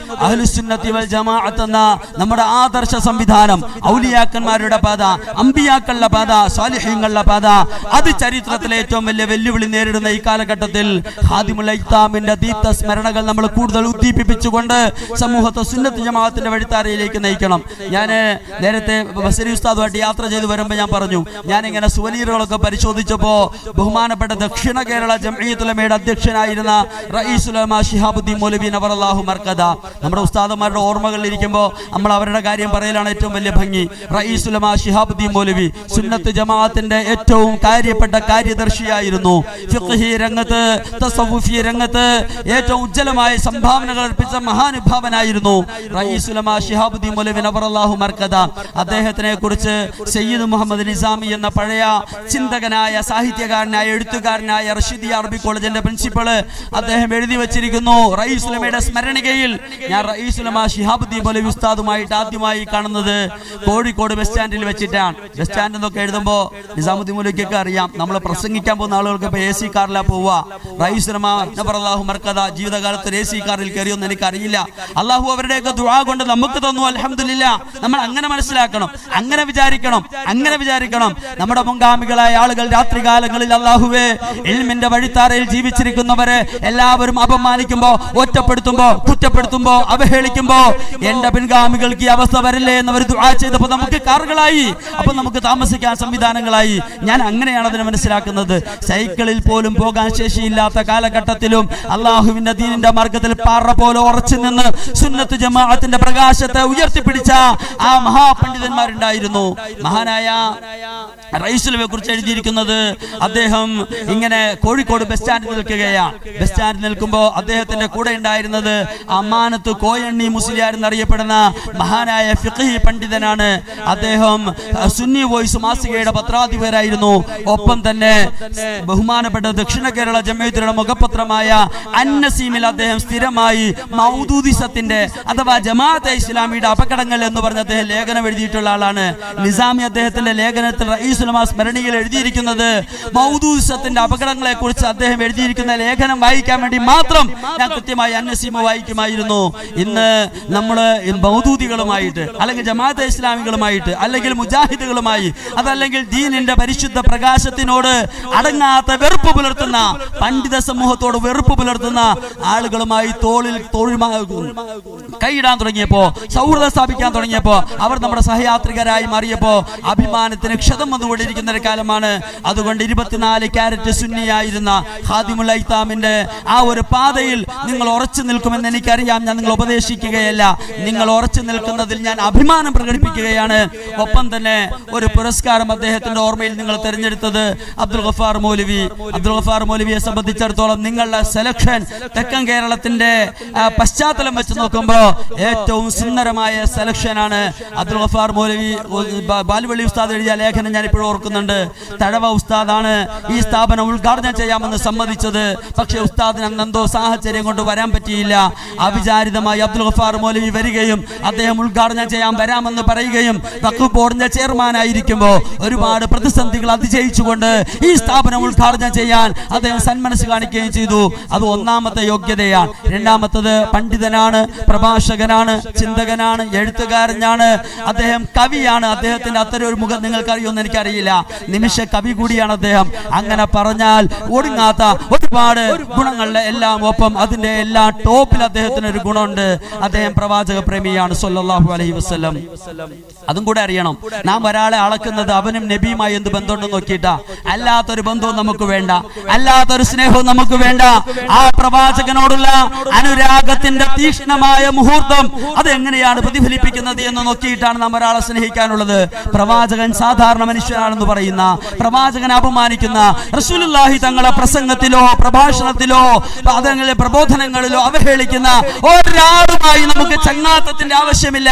അഹ്ലുസുന്നത്തി വൽ ജമാഅത്ത് എന്ന നമ്മുടെ ആദർശ സംവിധാനം, ഔലിയാക്കന്മാരുടെ പാത, അമ്പിയാക്കളുടെ പാത, സ്വാലിഹീങ്ങളുടെ പാത, അത് ചരിത്രത്തിലെ ഏറ്റവും വലിയ വെല്ലുവിളി നേരിടുന്ന ഈ കാലഘട്ടത്തിൽ ഖാദിമുൽ ഐതാമിന്റെ ദീപ്ത സ്മരണകൾ നമ്മൾ കൂടുതൽ ഉദ്ദീപിപ്പിച്ചുകൊണ്ട് സമൂഹത്തെ സുന്നത്ത് ജമാഅത്തിന്റെ വഴിത്താരയിലേക്ക് നയിക്കണം. ഞാൻ നേരത്തെ ബസരി ഉസ്താദുമായിട്ട് യാത്ര ചെയ്തു വരുമ്പോൾ ഞാൻ പറഞ്ഞു, ഞാനിങ്ങനെ സുവനീറുകളൊക്കെ പരിശോധിച്ചപ്പോ ബഹുമാനപ്പെട്ട ദക്ഷിണ കേരള ജംഇയ്യത്തുൽ ഉലമയുടെ അധ്യക്ഷനായിരുന്ന റഈസുൽ ഉലമാ ശിഹാബുദ്ദീൻ മൗലവി നവറല്ലാഹു മർകദ, നമ്മുടെ ഉസ്താദന്മാരുടെ ഓർമ്മകളിൽ ഇരിക്കുമ്പോൾ നമ്മൾ അവരുടെ കാര്യം പറയലാണ് ഏറ്റവും വലിയ ഭംഗി. റഈസുൽ ഉലമാ ശിഹാബുദ്ദീൻ മൗലവി സുന്നത്ത് ജമാഅത്തിന്റെ ഏറ്റവും കാര്യപ്പെട്ട കാര്യദർശിയായിരുന്നു. ഫിഖ്ഹി രംഗത്ത്, തസവ്വുഫി രംഗത്ത് ഏറ്റവും ഉജ്ജ്വലമായ സംഭാവനകൾ അർപ്പിച്ച മഹാനുഭാവനായിരുന്നു റഈസുൽ ഉലമാ ശിഹാബുദ്ദീൻ മൗലവി നവറല്ലാഹു മർകദ. അദ്ദേഹത്തിനെ കുറിച്ച് സയ്യിദ് മുഹമ്മദ് നിസാമി എന്ന പഴയ ചിന്തകനായ, സാഹിത്യകാരനായ, എഴുത്തുകാരനായ റഷീദിയ അറബി കോളേജിന്റെ പ്രിൻസിപ്പള് അദ്ദേഹം എഴുതി വെച്ചിരിക്കുന്നു. റഈസുൽ ഉലമയുടെ സ്മരണികയിൽ ഞാൻ റഈസുൽ ഉലമാ ശിഹാബുദ്ദീൻ മൗലവി ഉസ്താദുമായിട്ട് ആദ്യമായി കാണുന്നത് കോഴിക്കോട് ബസ് സ്റ്റാൻഡിൽ വെച്ചിട്ടാണ്. ബസ് സ്റ്റാൻഡ് എന്നൊക്കെ എഴുതുമ്പോൾ നിസാമുദ്ദീൻ മൗലവിക്കൊക്കെ അറിയാം, നമ്മൾ പ്രസംഗിക്കാൻ പോകുന്ന ആളുകൾക്ക് ഇപ്പോൾ AC കാറിലാണ് പോവുക. റഈസുൽ ഉലമാ നവറല്ലാഹു മർകദ ജീവിതകാലത്ത് AC കാറിൽ കയറിയൊന്നും എനിക്കറിയില്ല. അള്ളാഹു അവരുടെയൊക്കെ ദുആ കൊണ്ട് നമുക്ക് തന്നു, അൽഹംദുലില്ലാഹ്. നമ്മൾ അങ്ങനെ മനസ്സിലാക്കണം, അങ്ങനെ വിചാരിക്കണം, അങ്ങനെ വിചാരിക്കണം. നമ്മുടെ മുൻഗാമികളായ ആളുകൾ രാത്രികാലങ്ങളിൽ അള്ളാഹുവേ ഇൽമിന്റെ വഴിത്താരയിൽ ജീവിച്ചിരിക്കുന്നവരെ എല്ലാവരും അപമാനിക്കുമ്പോ, ഒറ്റപ്പെടുത്തുമ്പോ, കുറ്റപ്പെടുത്തുമ്പോ, അവഹേളിക്കുമ്പോ എന്റെ പിൻഗാമികൾക്ക് ഈ അവസ്ഥ വരില്ലേ എന്നവർ ദുആ ചെയ്തപ്പോൾ നമുക്ക് കാറുകളായി, അപ്പൊ നമുക്ക് താമസിക്കാൻ സംവിധാനങ്ങളായി. ഞാൻ അങ്ങനെയാണ് അതിനെ മനസ്സിലാക്കുന്നത്. സൈക്കിളിൽ പോലും പോകാൻ ശേഷിയില്ലാത്ത കാലഘട്ടത്തിലും അള്ളാഹുവിന്റെ ദീനിന്റെ മാർഗത്തിൽ പാറ പോലെ ഉറച്ചു നിന്ന് സുന്നത്ത് ജമാഅത്തിന്റെ പ്രകാശത്തെ ഉയർത്തിപ്പിടിച്ച ആ മഹാപണ്ഡിതന്മാരുണ്ടായിരുന്നു. മഹാനായ റഈസുൽ ഉലമയെ കുറിച്ച് എഴുതിയിരിക്കുന്നത്, അദ്ദേഹം ഇങ്ങനെ കോഴിക്കോട് ബസ് സ്റ്റാൻഡിൽ നിൽക്കുകയാണ്. ബസ് സ്റ്റാൻഡിൽ നിൽക്കുമ്പോൾ അദ്ദേഹത്തിന്റെ കൂടെ ഉണ്ടായിരുന്നത് അമാനത്ത് കോയണ്ണി മുസ്ലിയാർ എന്നറിയപ്പെടുന്ന മഹാനായ ഫിഖ്ഹി പണ്ഡിതനാണ്. അദ്ദേഹം സുന്നി വോയിസ് മാസികയുടെ പത്രാധിപരായിരുന്നു. ഒപ്പം തന്നെ ബഹുമാനപ്പെട്ട ദക്ഷിണ കേരള ജംഇയ്യത്തുൽ മുഖപത്രമായ അന്നസീമിൽ അദ്ദേഹം സ്ഥിരമായി മൗദൂദിസത്തിന്റെ അഥവാ ജമാഅത്തെ ഇസ്ലാമിയുടെ അപകടങ്ങൾ എന്ന് പറഞ്ഞ അദ്ദേഹം ലേഖനം എഴുതിയിട്ടുള്ള ആളാണ്. നിസാമി അദ്ദേഹത്തിന്റെ ലേഖനത്തിൽ റഈസുൽ ഉലമാ സ്മരണിയിൽ എഴുതിയിരിക്കുന്നത് മൗദൂദിസത്തിന്റെ അപകടങ്ങളെ കുറിച്ച് അദ്ദേഹം എഴുതിയിരിക്കുന്ന ലേഖനം വായിക്കാൻ വേണ്ടി മാത്രം ഞാൻ കൃത്യമായി അന്നസീമ വായിക്കുമായിരുന്നു. ഇന്ന് നമ്മൾ മൗദൂദികളുമായിട്ട്, അല്ലെങ്കിൽ ജമാഅത്തെ ഇസ്ലാമികളുമായിട്ട്, അല്ലെങ്കിൽ മുജാഹിദുകളുമായി, അതല്ലെങ്കിൽ ദീനിന്റെ പരിശുദ്ധ പ്രകാശത്തിനോട് അടങ്ങാത്ത വെറുപ്പ് പുലർത്തുന്ന, പണ്ഡിത സമൂഹത്തോട് വെറുപ്പ് പുലർത്തുന്ന ആളുകളുമായി തോളിൽ കൈയിടാൻ തുടങ്ങിയപ്പോ, സൗഹൃദ സൗഹൃദം സ്ഥാപിക്കാൻ തുടങ്ങിയപ്പോൾ അവർ നമ്മുടെ സഹയാത്രികരായി മാറിയപ്പോൾ അഭിമാനത്തിന് ക്ഷതം വന്നുകൊണ്ടിരിക്കുന്ന ഒരു കാലമാണ്. അതുകൊണ്ട് 24 ക്യാരറ്റ് സുന്നിയായിരുന്ന ഖാദിമുൽ ഐതാമിന്റെ ആ ഒരു പാതയിൽ നിങ്ങൾ ഉറച്ചു നിൽക്കുമെന്ന് എനിക്കറിയാം. ഞാൻ നിങ്ങൾ ഉപദേശിക്കുകയല്ല, നിങ്ങൾ ഉറച്ചു നിൽക്കുന്നതിൽ ഞാൻ അഭിമാനം പ്രകടിപ്പിക്കുകയാണ്. ഒപ്പം തന്നെ ഒരു പുരസ്കാരം അദ്ദേഹത്തിന്റെ ഓർമ്മയിൽ നിങ്ങൾ തിരഞ്ഞെടുത്തത് അബ്ദുൽ ഗഫാർ മൗലവിയെ സംബന്ധിച്ചിടത്തോളം നിങ്ങളുടെ സെലക്ഷൻ തെക്കൻ കേരളത്തിന്റെ പശ്ചാത്തലം വെച്ച് നോക്കുമ്പോൾ ഏറ്റവും സുന്ദരമായ സെലക്ഷനാണ്. അബ്ദുൽ ഗഫാർ മൗലവി ബാലുവള്ളി ഉസ്താദ് എഴുതിയ ലേഖനം ഞാൻ ഇപ്പോഴും ഓർക്കുന്നുണ്ട്. തഴവ ഉസ്താദാണ് ഈ സ്ഥാപനം ഉദ്ഘാടനം ചെയ്യാമെന്ന് സമ്മതിച്ചത്. പക്ഷേ ഉസ്താദിന് അന്നെന്തോ സാഹചര്യം കൊണ്ട് വരാൻ പറ്റിയില്ല. അവിചാരിതമായി അബ്ദുൽ ഗഫാർ മൗലവി വരികയും അദ്ദേഹം ഉദ്ഘാടനം ചെയ്യാൻ വരാമെന്ന് പറയുകയും വഖഫ് ബോർഡിന്റെ ചെയർമാനായിരിക്കുമ്പോൾ ഒരുപാട് പ്രതിസന്ധികൾ അതിജയിച്ചുകൊണ്ട് ഈ സ്ഥാപനം ഉദ്ഘാടനം ചെയ്യാൻ അദ്ദേഹം സന്മനസ് കാണിക്കുകയും ചെയ്തു. അത് ഒന്നാമത്തെ യോഗ്യതയാണ്. രണ്ടാമത്തത് പണ്ഡിതനാണ്, പ്രഭാഷകനാണ്, ചിന്തകനാണ്, എഴുത്തുകാരനാണ്, അദ്ദേഹം കവിയാണ്. അദ്ദേഹത്തിന്റെ അത്തരം ഒരു മുഖം നിങ്ങൾക്ക് അറിയുമെന്ന് എനിക്കറിയില്ല. നിമിഷ കവി കൂടിയാണ് അദ്ദേഹം. അങ്ങനെ പറഞ്ഞാൽ ഒടുങ്ങാത്ത ഒരുപാട് ഗുണങ്ങളുടെ എല്ലാം ഒപ്പം അതിന്റെ എല്ലാ ടോപ്പിൽ അദ്ദേഹത്തിന് ഒരു ഗുണമുണ്ട്. അദ്ദേഹം പ്രവാചക പ്രേമിയാണ് സ്വല്ലല്ലാഹു അലൈഹി വസല്ലം. അതും കൂടെ അറിയണം. നാം ഒരാളെ അളക്കുന്നത് അവനും നബിയുമായി എന്ത് ബന്ധമുണ്ടെന്ന് നോക്കിയിട്ടാ. അല്ലാത്തൊരു ബന്ധവും നമുക്ക് വേണ്ട, അല്ലാത്തൊരു സ്നേഹവും നമുക്ക് വേണ്ട. ആ പ്രവാചകനോടുള്ള അനുരാഗത്തിന്റെ തീക്ഷ്ണമായ മുഹൂർത്തം അത് എങ്ങനെയാണ് പ്രതിഫലിപ്പിക്കുന്നത് എന്ന് നോക്കിയിട്ടാണ് നാം ഒരാളെ സ്നേഹിക്കാനുള്ളത്. പ്രവാചകൻ സാധാരണ മനുഷ്യനാണെന്ന് പറയുന്ന, പ്രവാചകനെ അപമാനിക്കുന്ന, റസൂലുള്ളാഹി തങ്ങളെ പ്രസംഗത്തിലോ പ്രഭാഷണത്തിലോ അതങ്ങനെ പ്രബോധനങ്ങളിലോ അവഹേളിക്കുന്ന ഒരാളുമായി നമുക്ക് ചങ്ങാത്തത്തിന്റെ ആവശ്യമില്ല.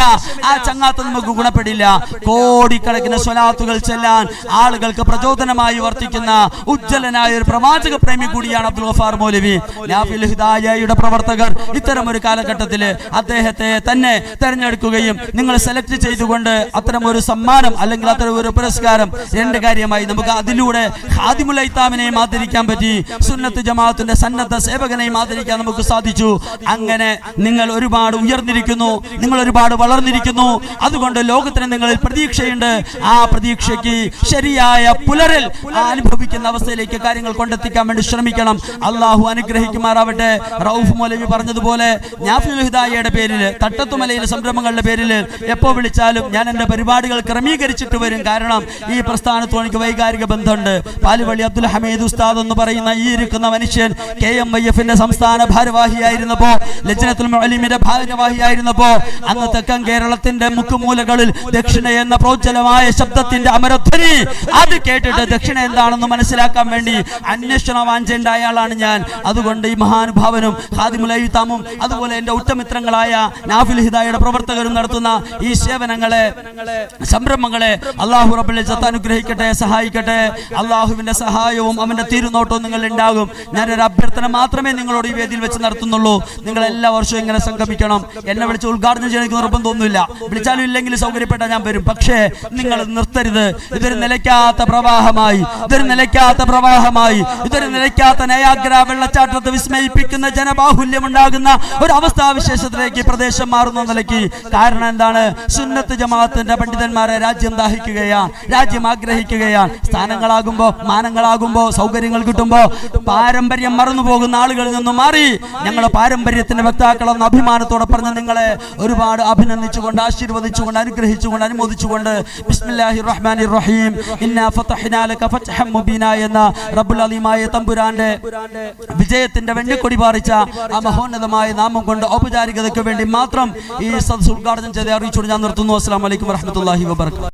ആ ചങ്ങാത്തം നമുക്ക് ഗുണപ്പെടില്ല. കോടിക്കണക്കിന് സ്വലാത്തുകൾ ചെല്ലാൻ ആളുകൾക്ക് പ്രചോദനമായി വർത്തിക്കുന്ന ഉജ്ജ്വലനായ ഒരു പ്രവാചക പ്രേമി കൂടിയാണ് അബ്ദുൽ ഗഫാർ മൗലവി. നാഫിൽ ഹിദായയുടെ പ്രവർത്തകർ ഇത്തരം ഒരു കാലഘട്ടത്തിൽ അദ്ദേഹത്തെ തന്നെ തെരഞ്ഞെടുക്കുകയും നിങ്ങൾ സെലക്ട് ചെയ്തുകൊണ്ട് അത്തരം ഒരു സമ്മാനം അല്ലെങ്കിൽ അത്തരം ഒരു പുരസ്കാരം രണ്ട് കാര്യമായി നമുക്ക് അതിലൂടെ ഖാദിമുൽ ഐതാമിനെയും ആദരിക്കാൻ പറ്റി, സുന്നത്ത് ജമാഅത്തിന്റെ സന്നദ്ധ സേവകനെയും ആദരിക്കാൻ നമുക്ക് സാധിച്ചു. അങ്ങനെ നിങ്ങൾ ഒരുപാട് ഉയർന്നിരിക്കുന്നു, നിങ്ങൾ ഒരുപാട് വളർന്നിരിക്കുന്നു. അതുകൊണ്ട് ലോകത്തിന് നിങ്ങളിൽ പ്രതീക്ഷയുണ്ട്. ആ പ്രതീക്ഷയ്ക്ക് ശരിയായ പുലരൽ അനുഭവിക്കുന്ന അവസ്ഥയിലേക്ക് കാര്യങ്ങൾ കൊണ്ടെത്തിക്കാൻ വേണ്ടി ശ്രമിക്കണം. അള്ളാഹു അനുഗ്രഹിക്കുമാറാവട്ടെ. റൌഫ് മൗലവി പറഞ്ഞതുപോലെ നാഫിൽ ഹിദായയുടെ പേരിൽ, തട്ടത്തുമലയിലെ സംരംഭങ്ങളുടെ പേരിൽ എപ്പോ വിളിച്ചാലും ഞാൻ എന്റെ പരിപാടികൾ ക്രമീകരിച്ചിട്ട് വരും. കാരണം ഈ പ്രസ്ഥാനത്തോട് എനിക്ക് വൈകാരിക ബന്ധമുണ്ട്. പാലുവള്ളി അബ്ദുൽ ഹമീദ് ഉസ്താദ് എന്ന് പറയുന്ന ഈ ഇരിക്കുന്ന മനുഷ്യൻ KMYF-ന്റെ സംസ്ഥാന ഭാരവാഹിയായിരുന്നപ്പോ, ലജ്നത്തുൽ മുഅല്ലിമിന്റെ ഭാരവാഹിയായിരുന്നപ്പോ, അന്ന് തെക്കൻ കേരളത്തിന്റെ മുക്കുമൂലകളിൽ ദക്ഷിണ എന്ന പ്രോജ്വലമായ ശബ്ദത്തിന്റെ അമരധ്വനി അത് കേട്ടിട്ട് ദക്ഷിണ എന്താണെന്ന് മനസ്സിലാക്കാൻ വേണ്ടി അന്വേഷണ വാഞ്ചയുണ്ടായ ആളാണ് ഞാൻ. അതുകൊണ്ട് ഈ മഹാനുഭാവനും ഖാദിമുൽ ഐതാമും അതുപോലെ എന്റെ ഉറ്റമിത്രങ്ങളായ നാഫിൽ ഹിദായയുടെ പ്രവർത്തകരും നടത്തുന്ന ഈ സേവനങ്ങളെ, സംരംഭങ്ങളെ അല്ലാഹു റബ്ബുൽ ഇസ്സത്ത് അനുഗ്രഹിക്കട്ടെ, സഹായിക്കട്ടെ. അള്ളാഹുവിന്റെ സഹായവും അവന്റെ തിരുനോട്ടവും നിങ്ങൾ ഉണ്ടാകും. ഞാനൊരു അഭ്യർത്ഥന മാത്രമേ നിങ്ങളോട് ഈ വേദിയിൽ വെച്ച് നടത്തുന്നുള്ളൂ. നിങ്ങൾ എല്ലാ വർഷവും ഇങ്ങനെ സംഗമിക്കണം. എന്നെ വിളിച്ച് ഉദ്ഘാടനം ചെയ്യുന്ന നിർബന്ധമൊന്നുമില്ല. വിളിച്ചാലും ഇല്ലെങ്കിൽ സൗകര്യപ്പെട്ട ഞാൻ വരും. പക്ഷേ നിങ്ങൾ നിർത്തരുത്. ഇതൊരു നിലയ്ക്കാത്ത പ്രവാഹമായി, ഇതൊരു നിലയ്ക്കാത്ത പ്രവാഹമായി, ഇതൊരു നിലയ്ക്കാത്ത നയാഗ്ര വെള്ളച്ചാട്ടത്തെ വിസ്മയിപ്പിക്കുന്ന ജനബാഹുല്യമുണ്ടാകുന്ന ഒരു അവസ്ഥാവിശേഷത്തിലേക്ക് പ്രദേശം മാറുന്ന നിലയ്ക്ക്. കാരണം എന്താണ്? സുന്നത്ത് ജമാഅത്തിന്റെ പണ്ഡിതന്മാരെ രാജ്യം ദാഹിക്കുകയാണ്, രാജ്യം ആഗ്രഹിക്കുകയാണ്. സ്ഥാനങ്ങളാകുമ്പോ, മാനങ്ങളാകുമ്പോ, സൗകര്യങ്ങൾ കിട്ടുമ്പോ പാരമ്പര്യം മറന്നു പോകുന്ന ആളുകളിൽ നിന്നും മാറി ഞങ്ങളുടെ പാരമ്പര്യത്തിന്റെ വക്താക്കളെന്ന അഭിമാനത്തോടെ പറഞ്ഞ് നിങ്ങളെ ഒരുപാട് അഭിനന്ദിച്ചുകൊണ്ട്, ആശീർവദിച്ചുകൊണ്ട്, അനുഗ്രഹിച്ചുകൊണ്ട്, അനുമോദിച്ചുകൊണ്ട് ബിസ്മില്ലാഹിർ റഹ്മാനിർ റഹീം ഇന്നാ ഫതഹ്നാ ലക ഫത്ഹൻ മുബീന എന്ന റബ്ബുൽ അലീമായ തമ്പുരാന്റെ വിജയത്തിന്റെ വെണ്ണിക്കൊടി പാറിച്ച ആ മഹോന്നതമായ നാമം കൊണ്ട് ഔപചാരികതയ്ക്ക് വേണ്ടി മാത്രം ഈ സദസ്സ് ഉദ്ഘാടനം ചെയ്ത് അറിയിച്ചുകൊണ്ട് ഞാൻ നിർത്തുന്നു. അസ്സലാമു അലൈക്കും വറഹ്മത്തുള്ളാഹി വബറകാതുഹു.